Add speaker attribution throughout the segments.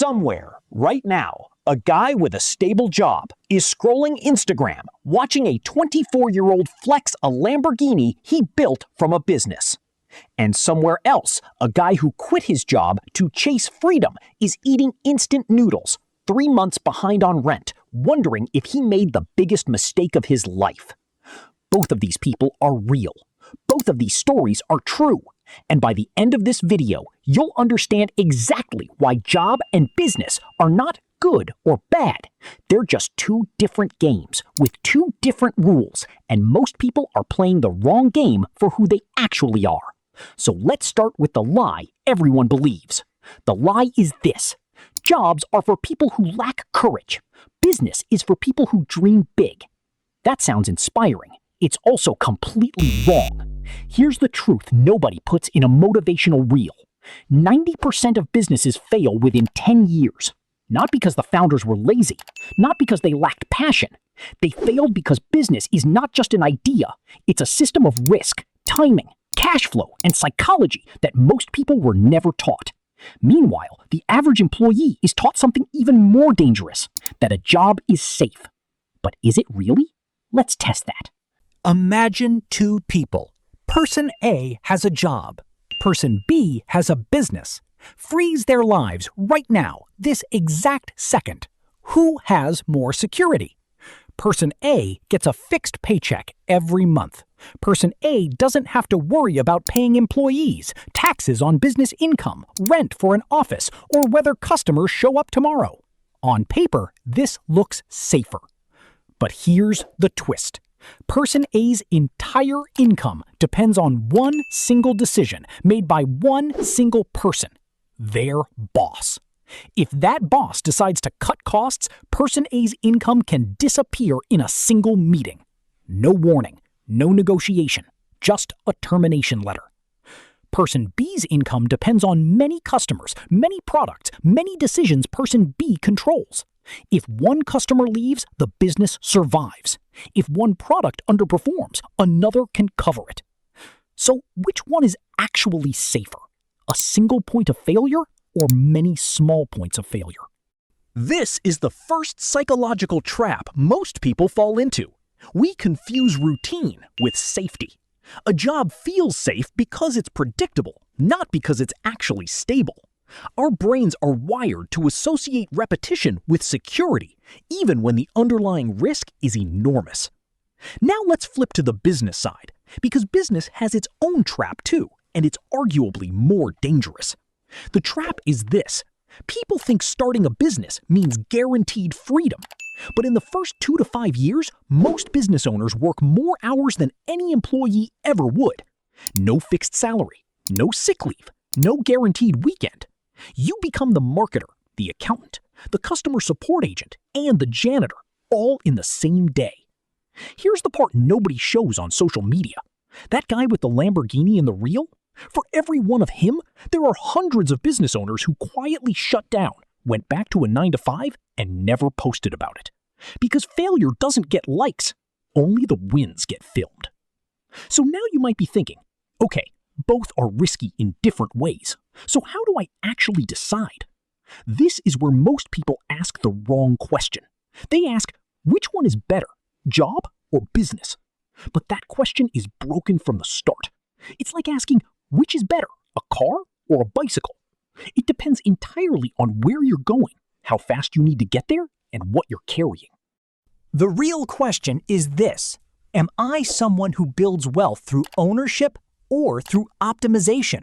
Speaker 1: Somewhere, right now, a guy with a stable job is scrolling Instagram, watching a 24-year-old flex a Lamborghini he built from a business. And somewhere else, a guy who quit his job to chase freedom is eating instant noodles, 3 months behind on rent, wondering if he made the biggest mistake of his life. Both of these people are real. Both of these stories are true. And by the end of this video, you'll understand exactly why job and business are not good or bad. They're just two different games with two different rules, and most people are playing the wrong game for who they actually are. So let's start with the lie everyone believes. The lie is this: jobs are for people who lack courage. Business is for people who dream big. That sounds inspiring. It's also completely wrong. Here's the truth nobody puts in a motivational reel. 90% of businesses fail within 10 years. Not because the founders were lazy, not because they lacked passion. They failed because business is not just an idea. It's a system of risk, timing, cash flow, and psychology that most people were never taught. Meanwhile, the average employee is taught something even more dangerous, that a job is safe. But is it really? Let's test that.
Speaker 2: Imagine two people. Person A has a job. Person B has a business. Freeze their lives right now, this exact second. Who has more security? Person A gets a fixed paycheck every month. Person A doesn't have to worry about paying employees, taxes on business income, rent for an office, or whether customers show up tomorrow. On paper, this looks safer. But here's the twist. Person A's entire income depends on one single decision made by one single person, their boss. If that boss decides to cut costs, Person A's income can disappear in a single meeting. No warning, no negotiation, just a termination letter. Person B's income depends on many customers, many products, many decisions Person B controls. If one customer leaves, the business survives. If one product underperforms, another can cover it. So which one is actually safer? A single point of failure or many small points of failure?
Speaker 1: This is the first psychological trap most people fall into. We confuse routine with safety. A job feels safe because it's predictable, not because it's actually stable. Our brains are wired to associate repetition with security, even when the underlying risk is enormous. Now let's flip to the business side, because business has its own trap too, and it's arguably more dangerous. The trap is this: people think starting a business means guaranteed freedom. But in the first 2 to 5 years, most business owners work more hours than any employee ever would. No fixed salary, no sick leave, no guaranteed weekend. You become the marketer, the accountant, the customer support agent, and the janitor, all in the same day. Here's the part nobody shows on social media. That guy with the Lamborghini in the reel? For every one of him, there are hundreds of business owners who quietly shut down, went back to a 9-to-5, and never posted about it. Because failure doesn't get likes, only the wins get filmed. So now you might be thinking, okay, both are risky in different ways. So how do I actually decide? This is where most people ask the wrong question. They ask, which one is better, job or business? But that question is broken from the start. It's like asking, which is better, a car or a bicycle? It depends entirely on where you're going, how fast you need to get there, and what you're carrying.
Speaker 2: The real question is this: am I someone who builds wealth through ownership or through optimization?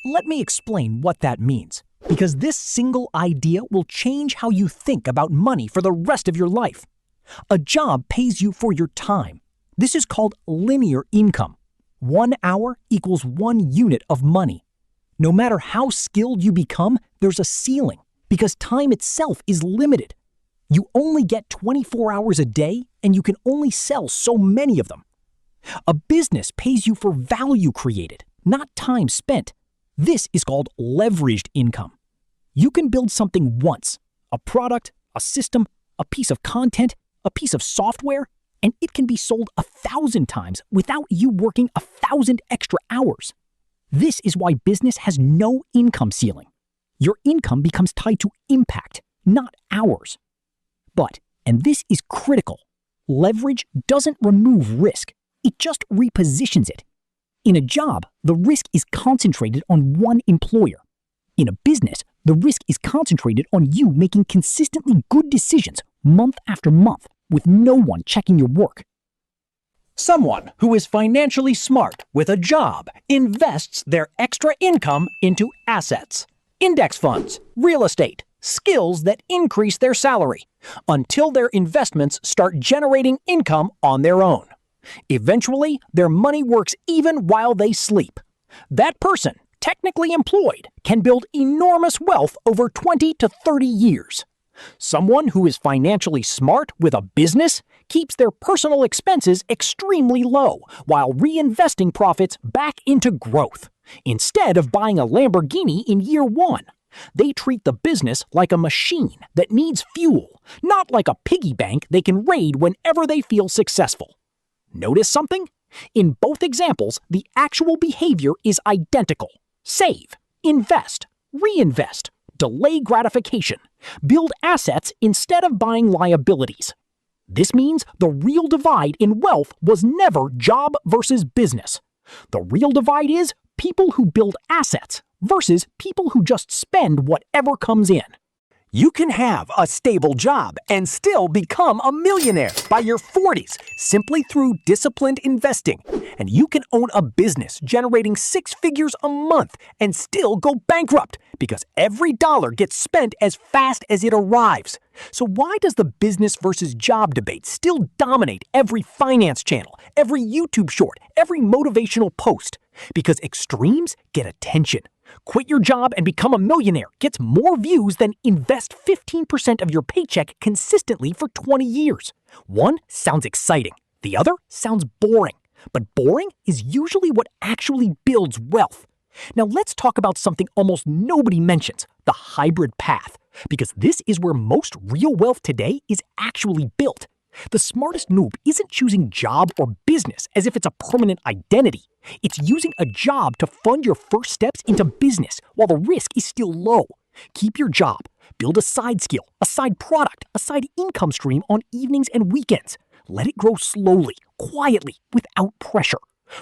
Speaker 2: Let me explain what that means, because this single idea will change how you think about money for the rest of your life. A job pays you for your time. This is called linear income. 1 hour equals 1 unit of money. No matter how skilled you become, there's a ceiling, because time itself is limited. You only get 24 hours a day, and you can only sell so many of them. A business pays you for value created, not time spent. This is called leveraged income. You can build something once, a product, a system, a piece of content, a piece of software, and it can be sold 1,000 times without you working 1,000 extra hours. This is why business has no income ceiling. Your income becomes tied to impact, not hours. But, and this is critical, leverage doesn't remove risk, it just repositions it. In a job, the risk is concentrated on one employer. In a business, the risk is concentrated on you making consistently good decisions month after month with no one checking your work.
Speaker 1: Someone who is financially smart with a job invests their extra income into assets, index funds, real estate, skills that increase their salary, until their investments start generating income on their own. Eventually, their money works even while they sleep. That person, technically employed, can build enormous wealth over 20 to 30 years. Someone who is financially smart with a business keeps their personal expenses extremely low while reinvesting profits back into growth. Instead of buying a Lamborghini in year one, they treat the business like a machine that needs fuel, not like a piggy bank they can raid whenever they feel successful. Notice something? In both examples, the actual behavior is identical. Save, invest, reinvest, delay gratification, build assets instead of buying liabilities. This means the real divide in wealth was never job versus business. The real divide is people who build assets versus people who just spend whatever comes in. You can have a stable job and still become a millionaire by your 40s simply through disciplined investing. And you can own a business generating 6 figures a month and still go bankrupt because every dollar gets spent as fast as it arrives. So why does the business versus job debate still dominate every finance channel, every YouTube short, every motivational post? Because extremes get attention. Quit your job and become a millionaire gets more views than invest 15% of your paycheck consistently for 20 years. One sounds exciting. The other sounds boring. But boring is usually what actually builds wealth. Now let's talk about something almost nobody mentions, the hybrid path. Because this is where most real wealth today is actually built. The smartest move isn't choosing job or business as if it's a permanent identity. It's using a job to fund your first steps into business while the risk is still low. Keep your job. Build a side skill, a side product, a side income stream on evenings and weekends. Let it grow slowly, quietly, without pressure.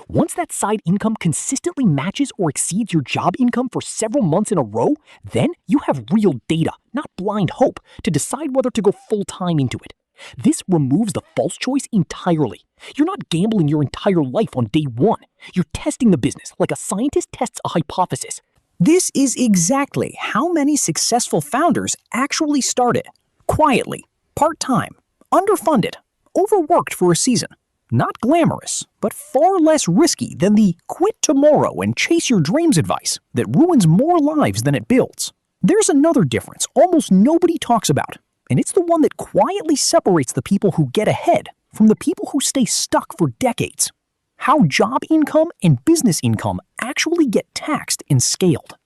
Speaker 1: Once that side income consistently matches or exceeds your job income for several months in a row, then you have real data, not blind hope, to decide whether to go full-time into it. This removes the false choice entirely. You're not gambling your entire life on day one. You're testing the business like a scientist tests a hypothesis.
Speaker 2: This is exactly how many successful founders actually started. Quietly, part-time, underfunded, overworked for a season. Not glamorous, but far less risky than the quit tomorrow and chase your dreams advice that ruins more lives than it builds. There's another difference almost nobody talks about, and it's the one that quietly separates the people who get ahead from the people who stay stuck for decades. How job income and business income actually get taxed and scaled.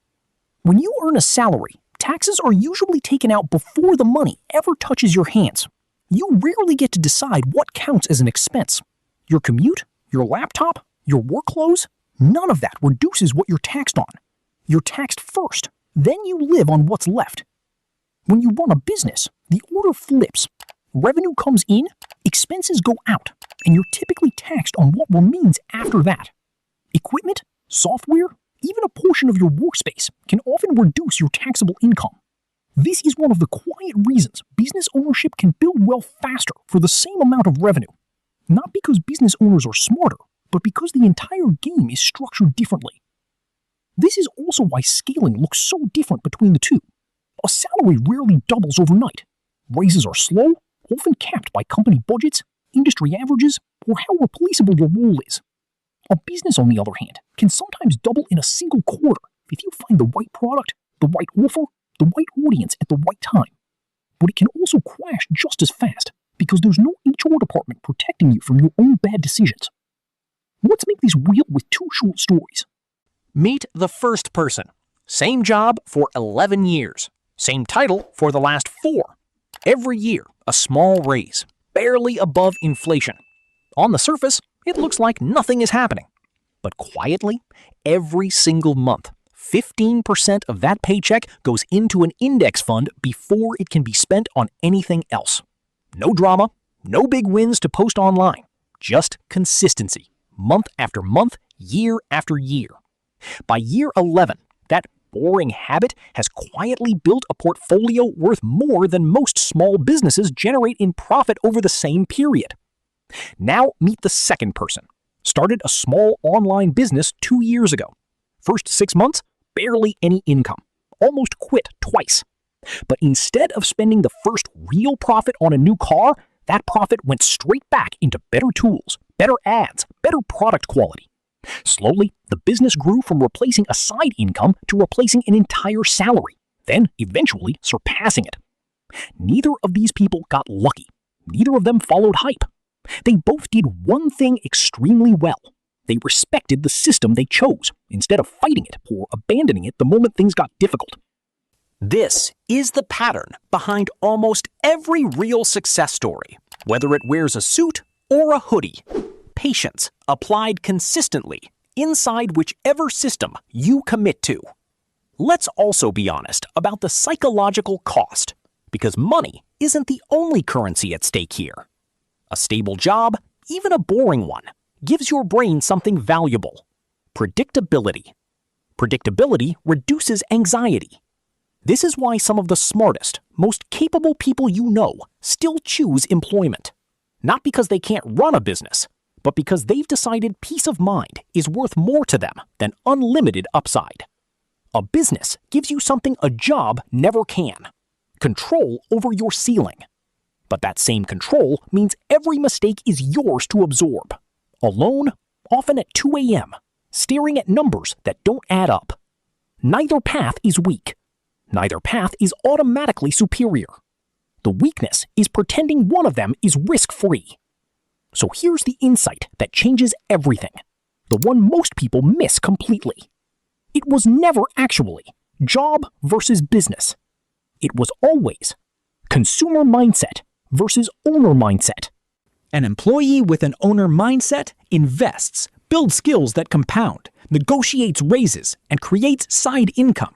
Speaker 2: When you earn a salary, taxes are usually taken out before the money ever touches your hands. You rarely get to decide what counts as an expense. Your commute, your laptop, your work clothes, none of that reduces what you're taxed on. You're taxed first, then you live on what's left. When you run a business, the order flips. Revenue comes in, expenses go out, and you're typically taxed on what remains after that. Equipment, software, even a portion of your workspace can often reduce your taxable income. This is one of the quiet reasons business ownership can build wealth faster for the same amount of revenue. Not because business owners are smarter, but because the entire game is structured differently. This is also why scaling looks so different between the two. A salary rarely doubles overnight. Raises are slow, often capped by company budgets, industry averages, or how replaceable your role is. A business, on the other hand, can sometimes double in a single quarter if you find the right product, the right offer, the right audience at the right time. But it can also crash just as fast because there's no HR department protecting you from your own bad decisions. Let's make this real with 2 short stories.
Speaker 1: Meet the first person. Same job for 11 years. Same title for the last 4. Every year, a small raise, barely above inflation. On the surface, it looks like nothing is happening. But quietly, every single month, 15% of that paycheck goes into an index fund before it can be spent on anything else. No drama, no big wins to post online, just consistency, month after month, year after year. By year 11, that boring habit has quietly built a portfolio worth more than most small businesses generate in profit over the same period. Now meet the second person. Started a small online business 2 years ago. First 6 months, barely any income. Almost quit twice. But instead of spending the first real profit on a new car, that profit went straight back into better tools, better ads, better product quality. Slowly, the business grew from replacing a side income to replacing an entire salary, then eventually surpassing it. Neither of these people got lucky. Neither of them followed hype. They both did one thing extremely well. They respected the system they chose, instead of fighting it or abandoning it the moment things got difficult.
Speaker 2: This is the pattern behind almost every real success story, whether it wears a suit or a hoodie. Patience applied consistently inside whichever system you commit to. Let's also be honest about the psychological cost, because money isn't the only currency at stake here. A stable job, even a boring one, gives your brain something valuable: predictability. Predictability reduces anxiety. This is why some of the smartest, most capable people you know still choose employment. Not because they can't run a business, but because they've decided peace of mind is worth more to them than unlimited upside. A business gives you something a job never can: control over your ceiling. But that same control means every mistake is yours to absorb. Alone, often at 2 a.m., staring at numbers that don't add up. Neither path is weak. Neither path is automatically superior. The weakness is pretending one of them is risk-free. So here's the insight that changes everything, the one most people miss completely. It was never actually job versus business. It was always consumer mindset versus owner mindset.
Speaker 1: An employee with an owner mindset invests, builds skills that compound, negotiates raises, and creates side income.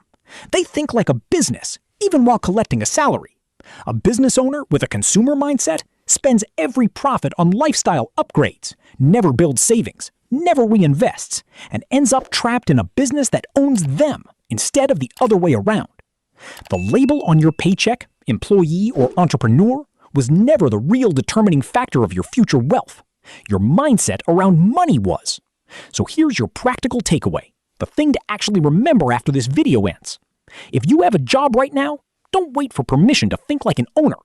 Speaker 1: They think like a business, even while collecting a salary. A business owner with a consumer mindset spends every profit on lifestyle upgrades, never builds savings, never reinvests, and ends up trapped in a business that owns them instead of the other way around. The label on your paycheck, employee or entrepreneur, was never the real determining factor of your future wealth. Your mindset around money was. So here's your practical takeaway, the thing to actually remember after this video ends. If you have a job right now, don't wait for permission to think like an owner.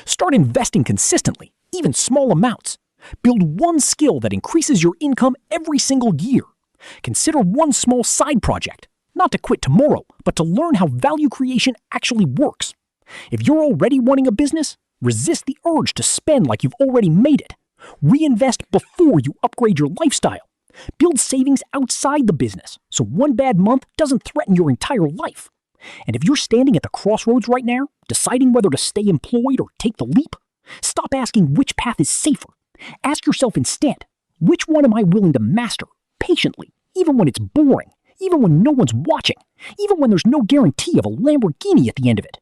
Speaker 1: Start investing consistently, even small amounts. Build one skill that increases your income every single year. Consider one small side project, not to quit tomorrow, but to learn how value creation actually works. If you're already running a business, resist the urge to spend like you've already made it. Reinvest before you upgrade your lifestyle. Build savings outside the business so one bad month doesn't threaten your entire life. And if you're standing at the crossroads right now, deciding whether to stay employed or take the leap, stop asking which path is safer. Ask yourself instead, which one am I willing to master patiently, even when it's boring, even when no one's watching, even when there's no guarantee of a Lamborghini at the end of it?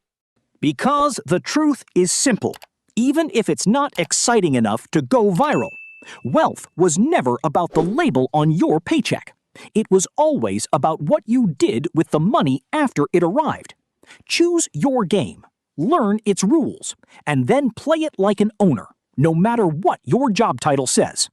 Speaker 2: Because the truth is simple, even if it's not exciting enough to go viral. Wealth was never about the label on your paycheck. It was always about what you did with the money after it arrived. Choose your game, learn its rules, and then play it like an owner, no matter what your job title says.